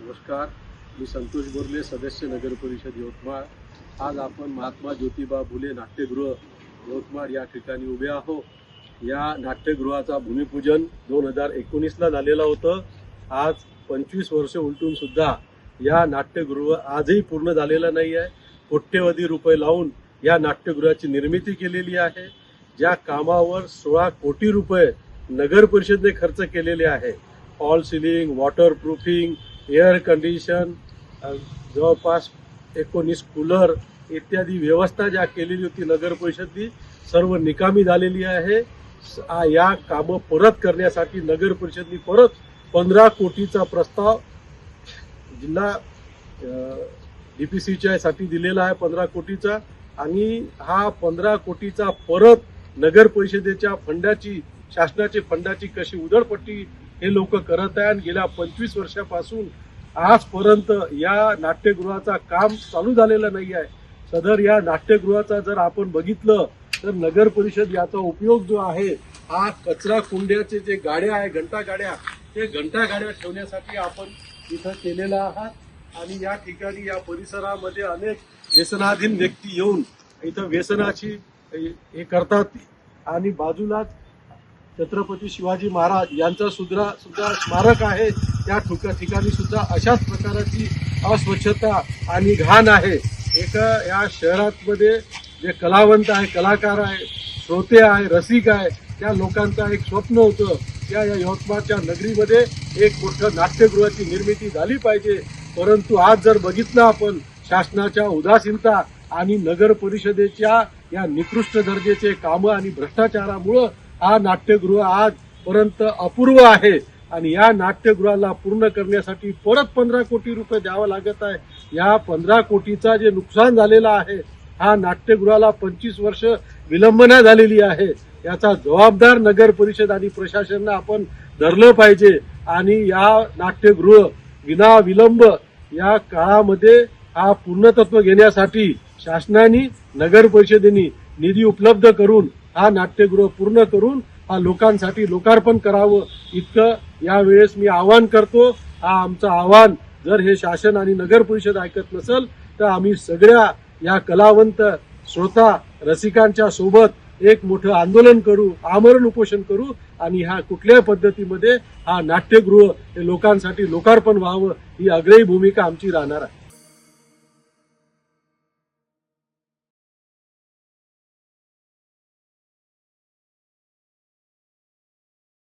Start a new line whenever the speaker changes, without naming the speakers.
नमस्कार, मी संतोष बोर्ले, सदस्य नगर परिषद यवतमाळ। आज आपण महात्मा ज्योतिबा फुले नाट्यगृह यवतमाळ या ठिकाणी उभे आहोत। या नाट्यगृहाचा भूमिपूजन 2019ला झालेला होतं। आज 25 वर्ष उलटून सुद्धा या नाट्यगृह आजही पूर्ण झालेलं नाही आहे। कोट्यवधी रुपये लावून या नाट्यगृहाची निर्मिती केलेली आहे। ज्या कामावर 16 कोटी रुपये नगर परिषदेने खर्च केलेले आहे, fall ceiling, water proofing, air condition, जवळपास 19 कूलर इत्यादी व्यवस्था ज्या केलेली होती नगर परिषदेने, सर्व निकामी झालेली आहे। या कामं परत करण्यासाठी नगर परिषदेने परत 15 कोटीचा प्रस्ताव जिल्हा डीपीसीच्या साठी दिलेला आहे, 15 कोटीचा। आणि हा 15 कोटीचा परत नगर परिषदेच्या फंडाची, शासनाच्या फंडाची कशी उधळपट्टी हे लोक करत आहे। आणि गेल्या 25 वर्षापासून आजपर्यंत या नाट्यगृहाचा काम चालू झालेलं नाही आहे। सदर या नाट्यगृहाचा जर आपण बघितलं तर नगर परिषद याचा उपयोग जो आहे हा कचरा कुंड्याचे जे गाड्या आहे, घंटा गाड्या, ते घंटा गाड्या ठेवण्यासाठी आपण इथं केलेला आहात। आणि या ठिकाणी या परिसरामध्ये अनेक व्यसनाधीन व्यक्ती येऊन इथं व्यसनाची हे करतात। आणि बाजूलाच छत्रपती शिवाजी महाराज यांचा सुद्धा स्मारक आहे। त्या ठिकाणी सुद्धा अशाच प्रकारची अस्वच्छता आणि घाण आहे। या शहरामध्ये जे कलावंत आहे, कलाकार आहे, श्रोते आहे, रसिक आहे, त्या लोकांचं एक स्वप्न होतं त्या या यवतमाळच्या नगरीमध्ये एक मोठं नाट्यगृहाची निर्मिती झाली पाहिजे। परंतु आज जर बघितलं आपण शासनाच्या उदासीनता आणि नगर परिषदेच्या या निकृष्ट दर्जाचे कामं आणि भ्रष्टाचारामुळे हा नाट्यगृह आजपर्यंत अपूर्व आहे। आणि या नाट्यगृहाला पूर्ण करण्यासाठी परत 15 कोटी रुपये द्यावं लागत आहे। या 15 कोटीचा जे नुकसान झालेलं आहे, हा नाट्यगृहाला 25 वर्ष विलंबना झालेली आहे। याचा जबाबदार नगर परिषद आणि प्रशासनाने आपण धरलं पाहिजे। आणि या नाट्यगृह विना विलंब या काळामध्ये हा पूर्णत्व घेण्यासाठी शासनाने, नगर परिषदेने निधी उपलब्ध करून हा नाट्यगृह पूर्ण करून हा लोकांसाठी लोकार्पण करावं, इतकं यावेळेस मी आवाहन करतो। हा आमचं आवाहन जर हे शासन आणि नगर परिषद ऐकत नसेल तर आम्ही सगळ्या या कलावंत, श्रोता, रसिकांच्या सोबत एक मोठं आंदोलन करू, आमरण उपोषण करू। आणि ह्या कुठल्याही पद्धतीमध्ये हा नाट्यगृह हे लोकांसाठी लोकार्पण व्हावं ही आग्रही भूमिका आमची राहणार आहे।